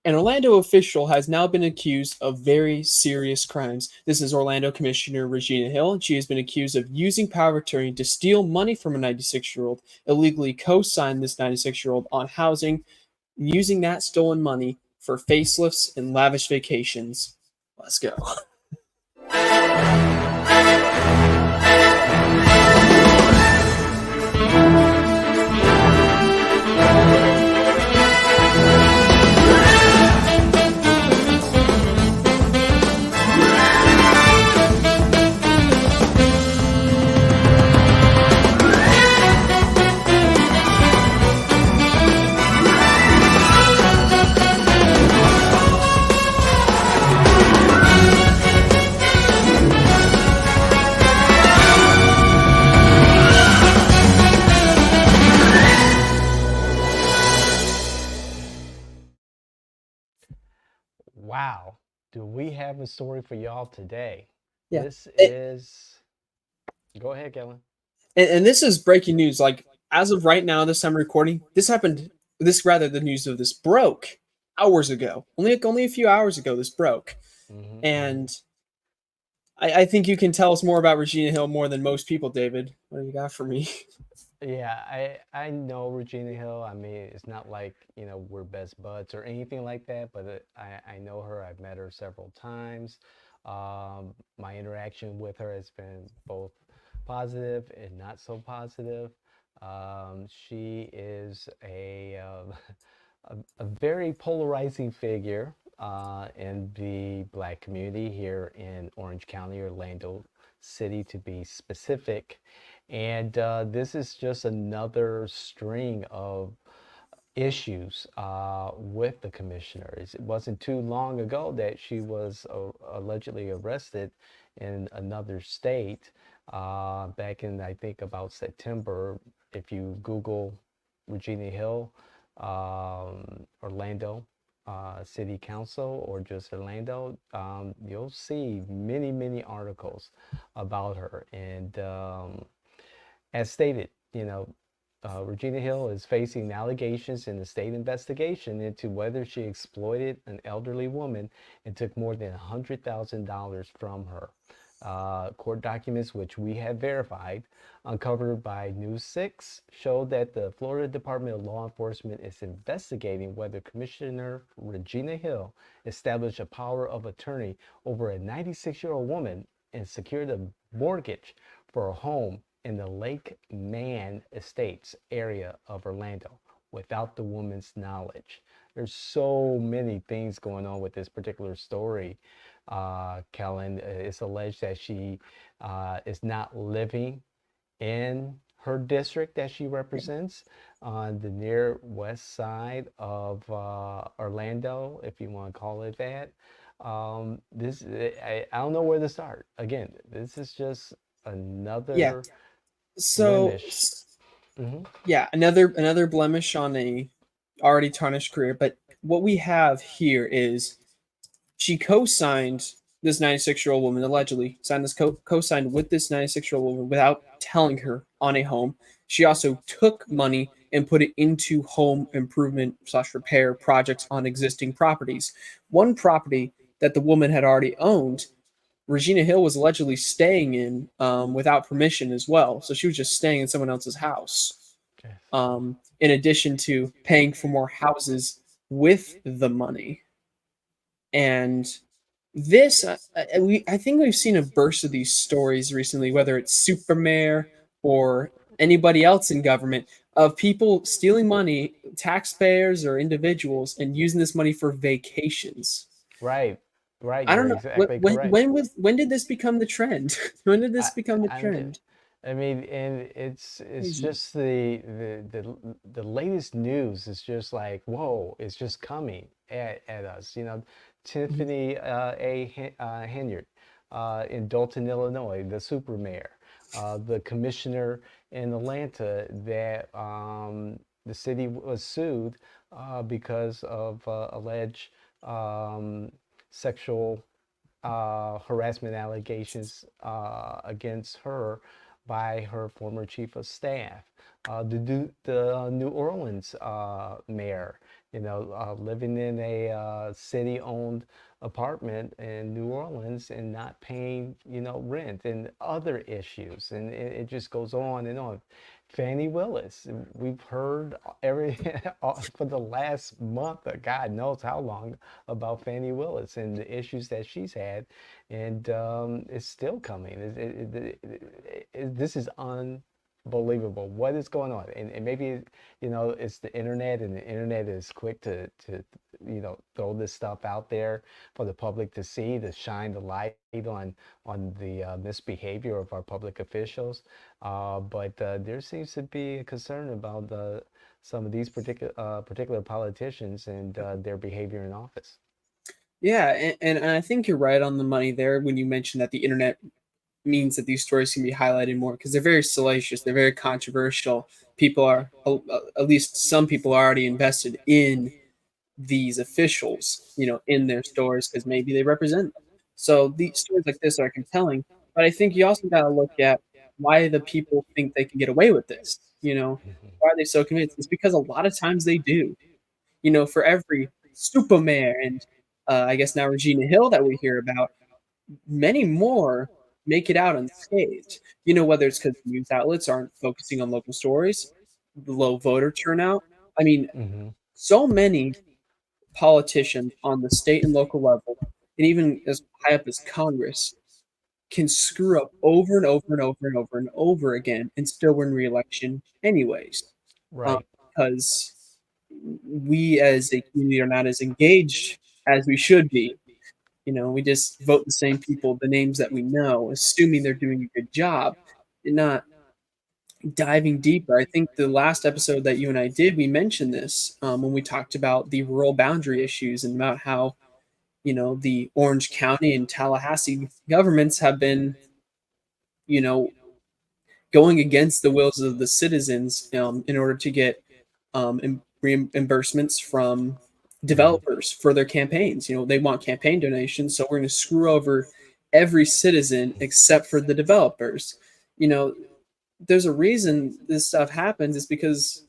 An Orlando official has now been accused of very serious crimes. This is Orlando Commissioner Regina Hill, and she has been accused of using power of attorney to steal money from a 96-year-old, illegally co-sign this 96-year-old on housing, using that stolen money for facelifts and lavish vacations. Let's go. Wow, do we have a story for y'all today? Yeah. This is. Go ahead, Kellen. And this is breaking news. Like, as of right now, this time recording, this happened. This rather, the news of this broke hours ago. Only a few hours ago, this broke. Hmm. And I think you can tell us more about Regina Hill more than most people, David. What do you got for me? Yeah, I know Regina Hill. I mean, it's not like, we're best buds or anything like that, but I know her. I've met her several times. My interaction with her has been both positive and not so positive. She is a very polarizing figure in the Black community here in Orange County, Orlando City to be specific. And this is just another string of issues with the commissioners. It wasn't too long ago that she was allegedly arrested in another state back in, I think, about September. If you Google Regina Hill, Orlando City Council, or just Orlando, you'll see many, many articles about her. And as stated, Regina Hill is facing allegations in the state investigation into whether she exploited an elderly woman and took more than $100,000 from her. Court documents, which we have verified, uncovered by News 6, show that the Florida Department of Law Enforcement is investigating whether Commissioner Regina Hill established a power of attorney over a 96-year-old woman and secured a mortgage for a home in the Lake Man Estates area of Orlando without the woman's knowledge. There's so many things going on with this particular story, Kellen. It's alleged that she is not living in her district that she represents on the near west side of Orlando, if you want to call it that. I don't know where to start. Again, this is just Yeah. another So, blemish. Hmm. yeah, another blemish on a already tarnished career. But what we have here is she co-signed this 96-year-old woman, allegedly signed this co-signed with this 96-year-old woman without telling her on a home. She also took money and put it into home improvement slash repair projects on existing properties. One property that the woman had already owned, Regina Hill was allegedly staying in without permission as well. So she was just staying in someone else's house, Yes. in addition to paying for more houses with the money. And this, I think we've seen a burst of these stories recently, whether it's Supermare or anybody else in government, of people stealing money, taxpayers or individuals, and using this money for vacations. Right, right. I You're don't know exactly correct. when did this become the trend? When did I, this become the I'm, trend? I mean, and it's Crazy. just the latest news is just like, whoa, it's just coming at us. Mhm. Tiffany Henyard in Dalton, Illinois, the super mayor, the commissioner in Atlanta that the city was sued because of alleged um, sexual harassment allegations against her by her former chief of staff. The New Orleans mayor, living in a city-owned apartment in New Orleans and not paying, rent and other issues. And it just goes on and on. Fannie Willis, we've heard every for the last month, or God knows how long, about Fannie Willis and the issues that she's had, and it's still coming. This is unbelievable. What is going on? And maybe it's the internet, and the internet is quick to throw this stuff out there for the public to see, to shine the light on the misbehavior of our public officials. But there seems to be a concern about some of these particular politicians and their behavior in office. Yeah, and I think you're right on the money there when you mentioned that the internet means that these stories can be highlighted more because they're very salacious, they're very controversial. People are, at least some people, are already invested in these officials, in their stores because maybe they represent them. So these stories like this are compelling, but I think you also got to look at why the people think they can get away with this. Why are they so convinced? It's because a lot of times they do. For every super mayor and I guess now Regina Hill that we hear about, many more make it out unscathed. Whether it's because news outlets aren't focusing on local stories, the low voter turnout. I mean, Hmm. so many politicians on the state and local level, and even as high up as Congress, can screw up over and over and over and over and over again and still win re-election anyways. Um, Right. because we as a community are not as engaged as we should be. We just vote the same people, the names that we know, assuming they're doing a good job, and not diving deeper. I think the last episode that you and I did, we mentioned this when we talked about the rural boundary issues and about how the Orange County and Tallahassee governments have been you know going against the wills of the citizens in order to get reimbursements from Hmm. developers for their campaigns. They want campaign donations, so we're going to screw over every citizen except for the developers. You know, there's a reason this stuff happens. Is because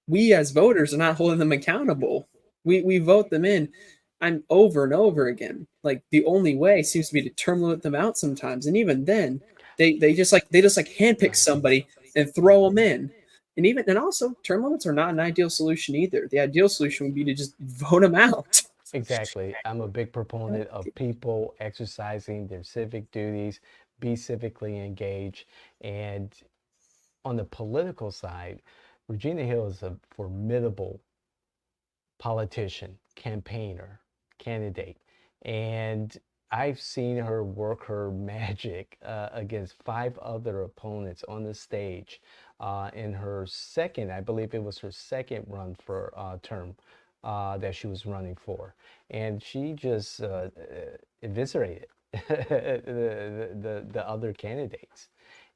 we as voters are not holding them accountable. We vote them in. I'm over and over again. Like the only way seems to be to term limit them out sometimes, and even then, they just handpick Right. somebody and throw them in. And also term limits are not an ideal solution either. The ideal solution would be to just vote them out. Exactly. I'm a big proponent of people exercising their civic duties, be civically engaged. And on the political side, Regina Hill is a formidable politician, campaigner, candidate. And I've seen her work her magic against five other opponents on the stage in her second, I believe it was her second run for term that she was running for. And she just eviscerated the other candidates.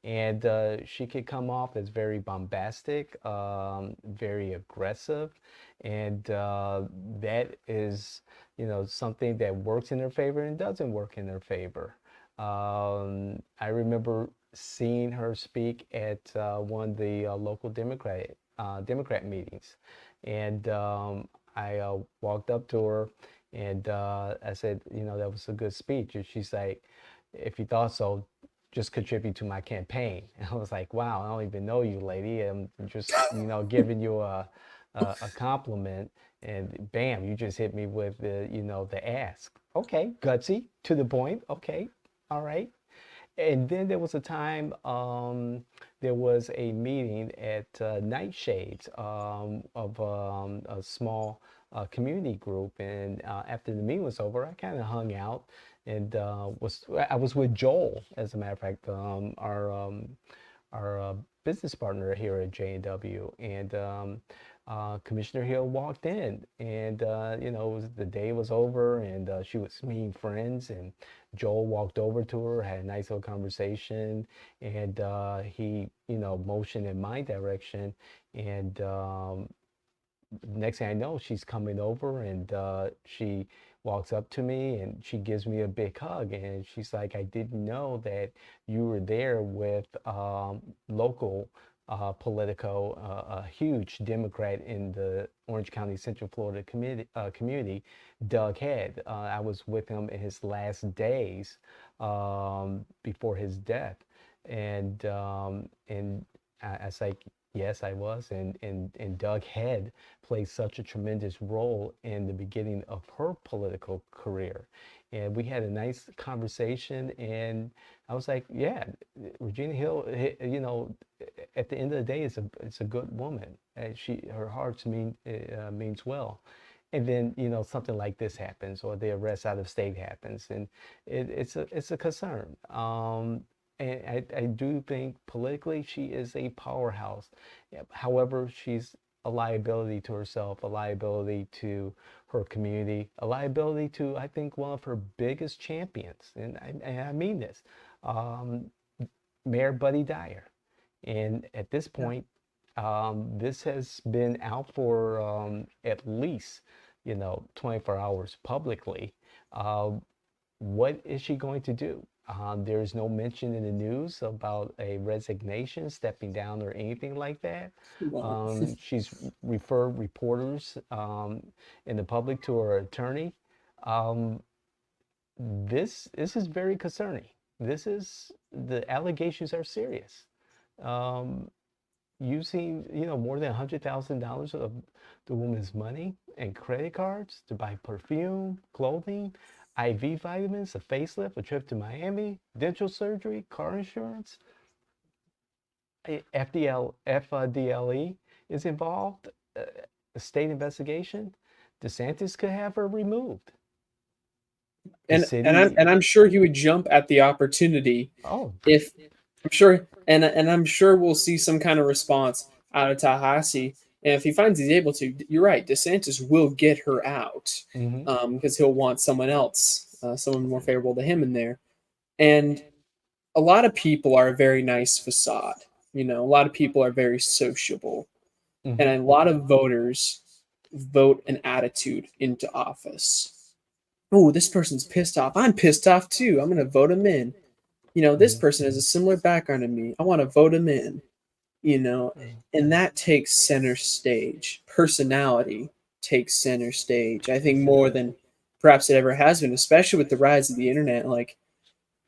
And she could come off as very bombastic, very aggressive, and that is, something that works in their favor and doesn't work in their favor. I remember seeing her speak at one of the local Democrat meetings, and I walked up to her and I said, that was a good speech. And she's like, if you thought so, just contribute to my campaign. And I was like, wow, I don't even know you, lady. I'm just, giving you a compliment, and bam, you just hit me with the ask. Okay, gutsy, to the point. Okay, all right. And then there was a time, there was a meeting at Nightshades of a small community group. And after the meeting was over, I kind of hung out and I was with Joel, as a matter of fact, our business partner here at J&W. And Commissioner Hill walked in, and the day was over, and she was meeting friends, and Joel walked over to her, had a nice little conversation, and he motioned in my direction, and next thing I know, she's coming over, and she walks up to me and she gives me a big hug, and she's like, I didn't know that you were there with local Politico, a huge Democrat in the Orange County Central Florida community, Doug Head. I was with him in his last days before his death, and I was like, yes, I was, and Doug Head played such a tremendous role in the beginning of her political career. And we had a nice conversation, and I was like, yeah, Regina Hill, at the end of the day, it's a good woman. And her heart means well. And then, something like this happens, or the arrest out of state happens, and it's a concern. And I do think politically she is a powerhouse. Yeah, however, she's a liability to herself, a liability to her community, a liability to, I think, one of her biggest champions. And I mean this, um, Mayor Buddy Dyer. And at this Yeah. point, this has been out for at least, 24 hours publicly. Uh, what is she going to do? There's no mention in the news about a resignation, stepping down, or anything like that. Well, She's referred reporters in the public to her attorney. Um, this is very concerning. The allegations are serious. Um, Using, more than $100,000 of the woman's money and credit cards to buy perfume, clothing, IV vitamins, a facelift, a trip to Miami, dental surgery, car insurance. FDLE is involved. A state investigation. DeSantis could have her removed. The city. and I'm sure he would jump at the opportunity Oh, if I'm sure, and I'm sure we'll see some kind of response out of Tallahassee. And if he finds he's able to, you're right. DeSantis will get her out hmm because he'll want someone else, someone more favorable to him in there. And a lot of people are a very nice facade. A lot of people are very sociable, and hmm a lot of voters vote an attitude into office. Oh, this person's pissed off. I'm pissed off too. I'm going to vote him in. This hmm person has a similar background to me. I want to vote him in, you know, and that takes center stage. Personality takes center stage, I think, more than perhaps it ever has been, especially with the rise of the internet. Like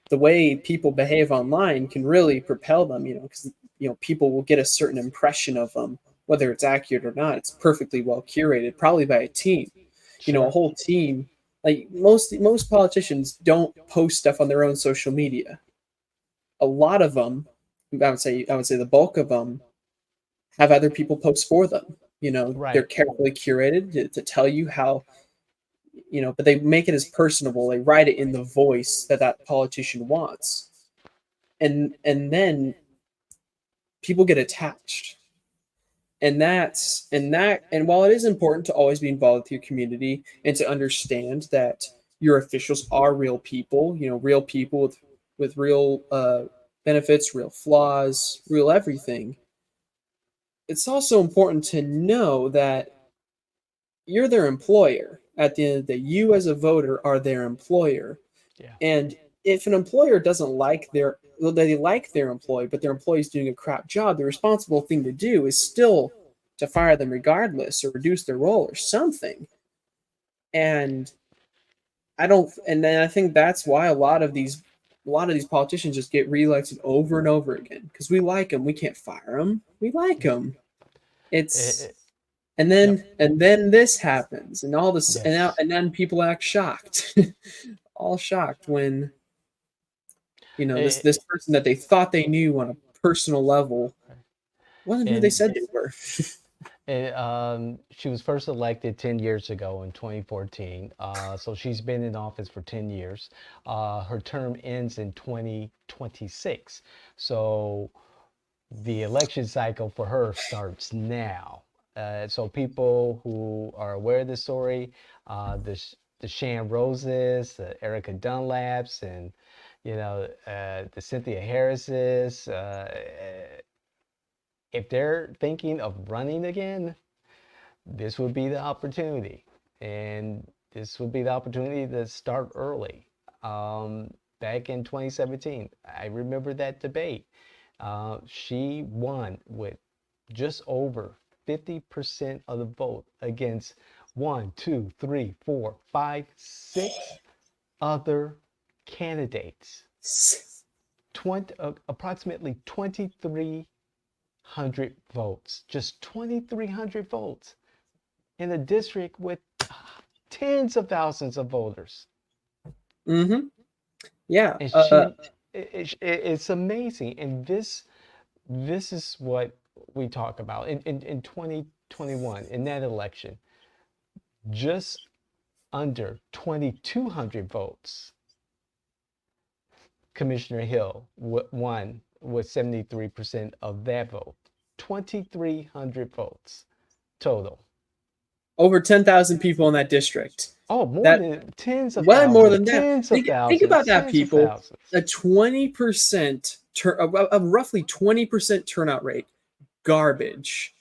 the way people behave online can really propel them, because, people will get a certain impression of them, whether it's accurate or not. It's perfectly well curated, probably by a team, a Sure. whole team. Like most politicians don't post stuff on their own social media. A lot of them, I would say the bulk of them have other people post for them. They're Right. carefully curated to tell you how, but they make it as personable. They write it in the voice that politician wants, and then people get attached. And while it is important to always be involved with your community and to understand that your officials are real people, real people with real benefits, real flaws, real everything, it's also important to know that you're their employer. At the end of the day, you as a voter are their employer. Yeah. And if an employer doesn't like well, they like their employee, but their employee's doing a crap job, the responsible thing to do is still to fire them regardless or reduce their role or something. And and then I think that's why a lot of these politicians just get reelected over and over again because we like them. We can't fire them. We like them. Eh, It's eh, and yep. then this happens, and all this, Yes. and then people act shocked, all shocked when this Eh, this person that they thought they knew on a personal level wasn't who they and said they were. She was first elected 10 years ago in 2014. So she's been in office for 10 years. Her term ends in 2026. So the election cycle for her starts now. So people who are aware of the story, the Shan Roses, the Erica Dunlaps, and the Cynthia Harrises, if they're thinking of running again, this would be the opportunity, and this would be the opportunity to start early. Back in 2017, I remember that debate. She won with just over 50% of the vote against one, two, three, four, five, six other candidates. 20, approximately 2,300 votes, just 2,300 votes in a district with tens of thousands of voters. Mm-hmm. Yeah. And it's amazing. And this is what we talk about in 2021, in that election, just under 2,200 votes. Commissioner Hill won with 73% of that vote. 2,300 votes total. Over 10,000 people in that district. Oh, more That than tens of well, more thousands, than that. tens of Think thousands, about that, tens of people. thousands. A 20% a roughly 20% turnout rate. Garbage.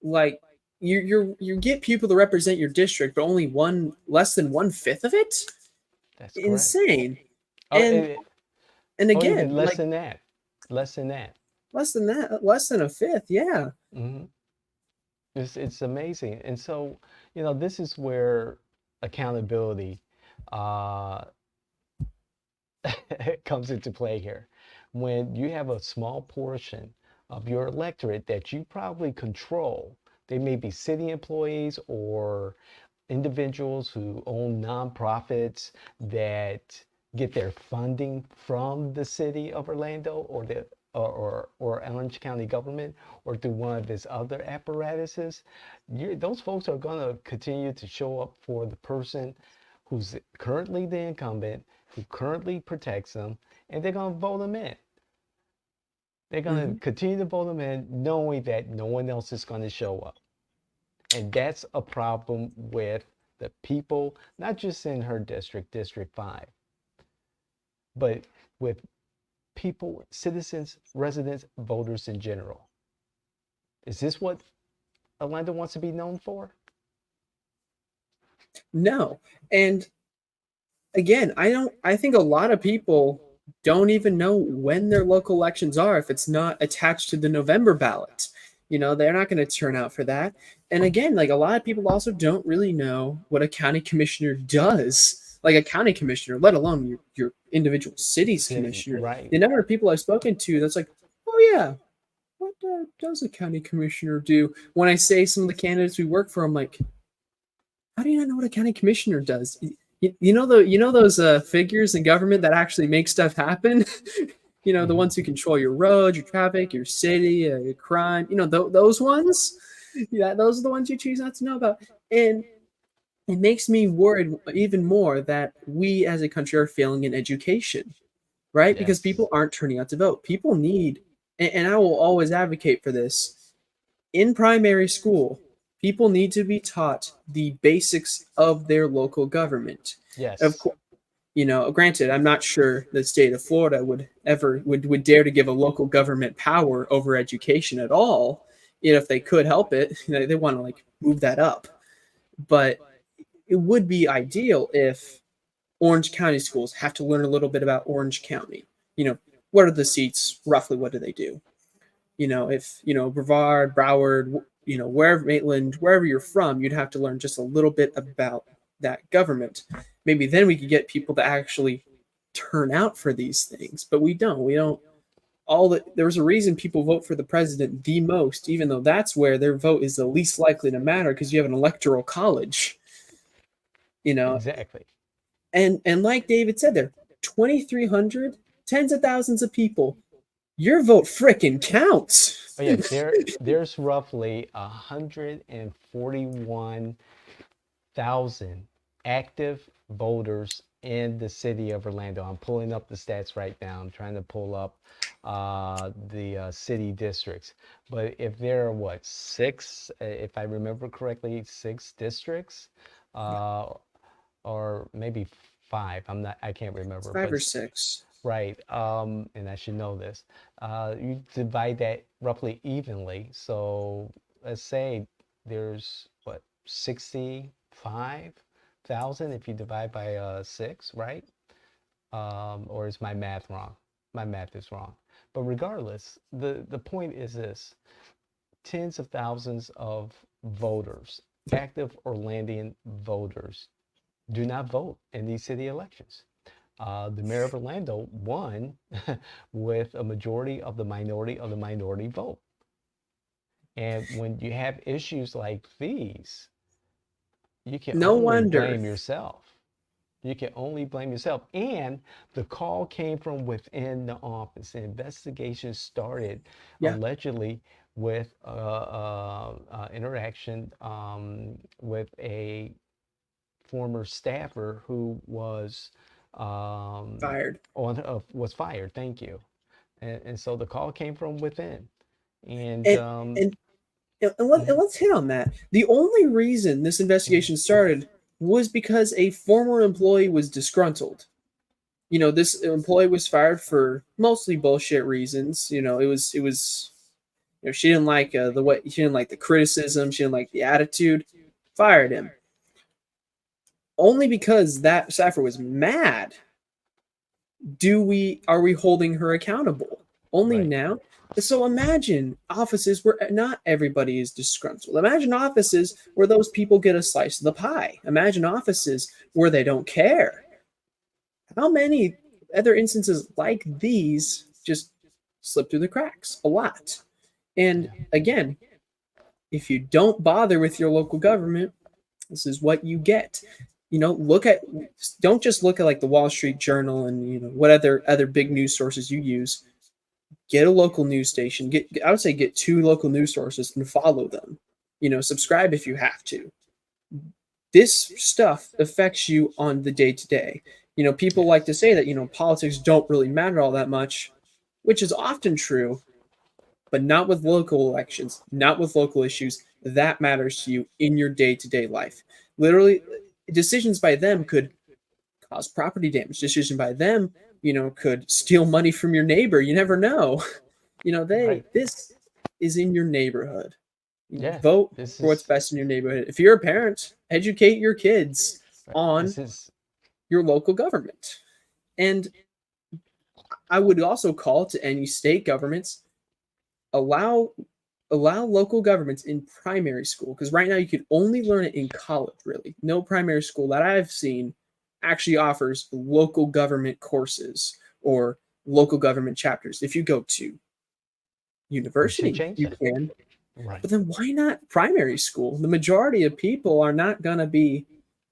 Like you get people to represent your district, but only less than 1/5 of it. That's correct. Insane. Oh, And even again, less like than that. Less than that. less than a fifth. Yeah. Hmm. It's amazing. And so, this is where accountability uh, comes into play here. When you have a small portion of your electorate that you probably control, they may be city employees or individuals who own nonprofits that get their funding from the city of Orlando or Orange County government or through one of its other apparatuses. Those folks are going to continue to show up for the person who's currently the incumbent, who currently protects them, and they're going to vote them in. They're going to continue to vote them in, knowing that no one else is going to show up. And that's a problem with the people, not just in her district, District 5, but with people, citizens, residents, voters in general. Is this what Orlando wants to be known for? No. And again, I think a lot of people don't even know when their local elections are if it's not attached to the November ballot. They're not going to turn out for that. And again, like a lot of people also don't really know what a county commissioner does. Like a county commissioner, let alone your individual city's commissioner. Right. The number of people I've spoken to that's like, oh yeah, what does a county commissioner do? When I say some of the candidates we work for, I'm like, how do you not know what a county commissioner does? Those figures in government that actually make stuff happen. The ones who control your roads, your traffic, your city, your crime. Those ones. Yeah, those are the ones you choose not to know about, and it makes me worried even more that we as a country are failing in education, right? Because people Yes. aren't turning out to vote. People need, and I will always advocate for this in primary school, people need to be taught the basics of their local government. Of Yes. course, granted, I'm not sure the state of Florida would dare to give a local government power over education at all. If they could help it, they want to like move that up. But it would be ideal if Orange County schools have to learn a little bit about Orange County. What are the seats roughly? What do they do? If Brevard, Broward, wherever Maitland, wherever you're from, you'd have to learn just a little bit about that government. Maybe then we could get people to actually turn out for these things, but we don't. We don't. There's a reason people vote for the president the most, even though that's where their vote is the least likely to matter because you have an electoral college. You know, Exactly. and like David said, there 2,300, tens of thousands of people. Your vote frickin' counts. Oh yeah, there's roughly 141,000 active voters in the city of Orlando. I'm pulling up the stats right now. I'm trying to pull up the city districts. But if there are what, six, if I remember correctly, six districts, uh, or maybe five. I can't It's remember, 5 or 6. right. And I should know this. You divide that roughly evenly. So let's say there's what, 65,000 if you divide by 6, right? Or is my math wrong? My math is wrong. But regardless, the point is this: tens of thousands of voters, active Orlandian voters, do not vote in these city elections. The mayor of Orlando won with a majority of the minority vote. And when you have issues like these, you can No only wonder. blame yourself. You can only blame yourself. And the call came from within the office. The investigation started Yeah, allegedly with interaction with a former staffer who was fired. was fired. Thank you. And so the call came from within. And And and and mhm, let's hit on that. The only reason this mhm, investigation started was because a former employee was disgruntled. This employee was fired for mostly bullshit reasons. It was she didn't like the way she didn't like the criticism, she didn't like the attitude, fired him. Only because that staffer was mad do we are we holding her accountable? Only right. now. So imagine offices where not everybody is disgruntled. Imagine offices where those people get a slice of the pie. Imagine offices where they don't care. How many other instances like these just slip through the cracks? A lot. And Yeah. again, if you don't bother with your local government, this is what you get. Look at don't just look at like the Wall Street Journal and what other big news sources you use. Get a local news station. I would say get two local news sources and follow them. Subscribe if you have to. This stuff affects you on the day to day. People like Yes. to say that politics don't really matter all that much, which is often true, but not with local elections, not with local issues that matters to you in your day-to-day life. Literally, decisions by them could cause property damage. Decision by them, could steal money from your neighbor. You never know. Right. This is in your neighborhood. Yeah. Vote This for what's is best in your neighborhood. If you're a parent, educate your kids right. on This is your local government. And I would also call to any state governments, allow local governments in primary school, because right now you can only learn it in college. Really, no primary school that I've seen actually offers local government courses or local government chapters. If you go to we should university, change you that. can. Right. But then why not primary school? The majority of people are not going to be,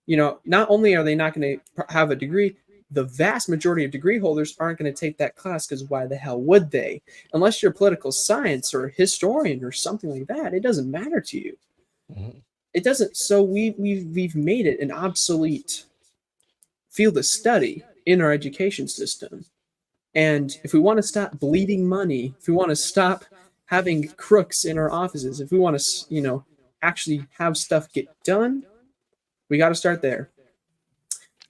not only are they not going to have a degree, the vast majority of degree holders aren't going to take that class, because why the hell would they? Unless you're political science or a historian or something like that, it doesn't matter to you. Mhm. It doesn't. So we've made it an obsolete field of study in our education system. And if we want to stop bleeding money, if we want to stop having crooks in our offices, if we want to, actually have stuff get done, we got to start there.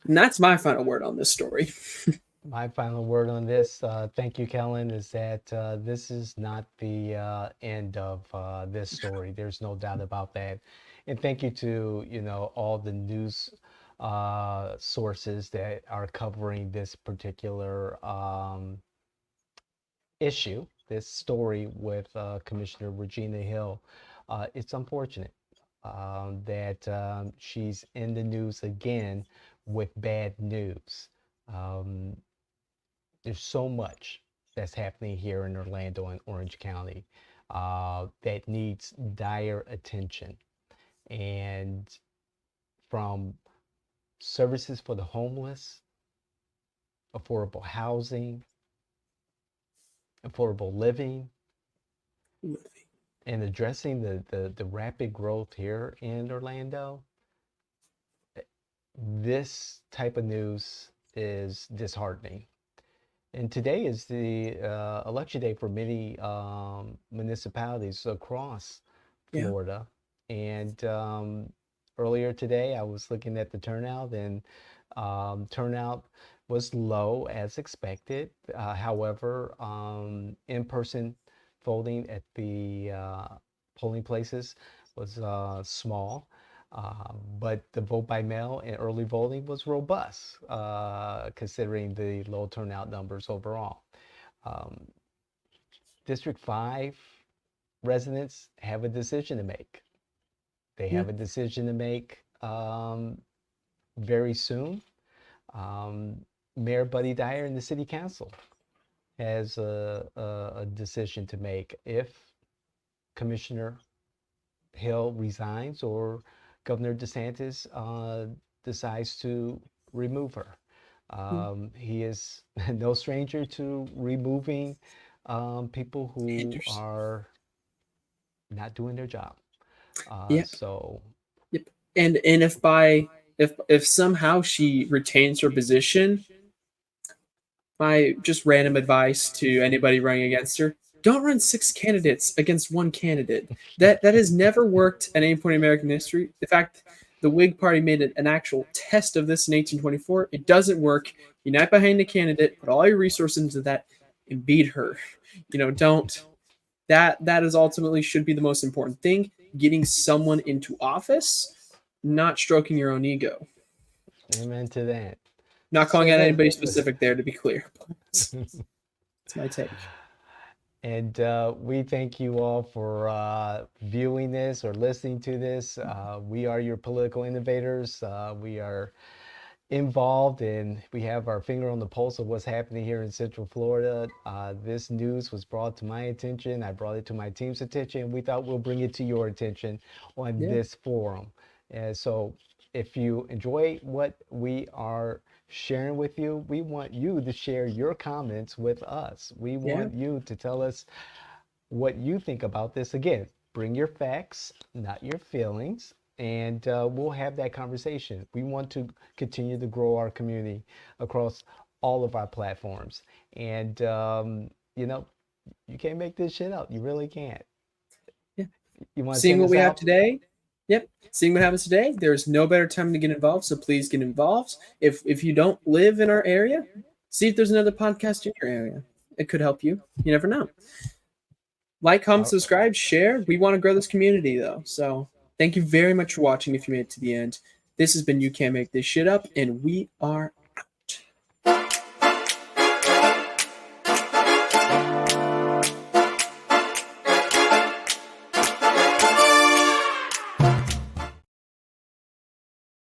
And that's my final word on this story. My final word on this, thank you, Kellen, is that this is not the end of this story. There's no doubt about that. And thank you to, all the news sources that are covering this particular issue, this story with Commissioner Regina Hill. It's unfortunate that she's in the news again with bad news. Um, there's so much that's happening here in Orlando and Orange County that needs dire attention. And from services for the homeless, affordable housing, affordable living, and addressing the rapid growth here in Orlando, this type of news is disheartening. And today is the election day for many municipalities across Yeah. Florida. And earlier today, I was looking at the turnout, and turnout was low as expected. However, in-person voting at the polling places was small, but the vote by mail and early voting was robust, considering the low turnout numbers overall. Um, District 5 residents have a decision to make. They Yeah. have a decision to make very soon. Mayor Buddy Dyer and the city council has a decision to make if Commissioner Hill resigns or Governor DeSantis decides to remove her. He is no stranger to removing people who Hinders. are not doing their job. Yeah. So Yep. And if somehow she retains her position, my just random advice to anybody running against her: don't run 6 candidates against one candidate. That has never worked at any point in American history. In fact, the Whig Party made an actual test of this in 1824. It doesn't work. Unite behind a candidate, put all your resources into that, and beat her. Don't. That is ultimately should be the most important thing: getting someone into office, not stroking your own ego. amen to that. Not calling So out then, anybody specific there, to be clear. It's my take. and we thank you all for viewing this or listening to this. We are your political innovators. We are involved and we have our finger on the pulse of what's happening here in Central Florida. This news was brought to my attention. I brought it to my team's attention. We thought we'll bring it to your attention on Yeah. this forum. And so if you enjoy what we are sharing with you, we want you to share your comments with us. We Yeah. want you to tell us what you think about this. Again, bring your facts, not your feelings, and we'll have that conversation. We want to continue to grow our community across all of our platforms. And, you can't make this shit up. You really can't. Yeah. You want to Seeing send what us we have out? today, yep. Seeing what happens today, there's no better time to get involved. So please get involved. If you don't live in our area, see if there's another podcast in your area. It could help you. You never know. Like, comment, All subscribe, share. We want to grow this community though. So thank you very much for watching if you made it to the end. This has been You Can't Make This Shit Up, and we are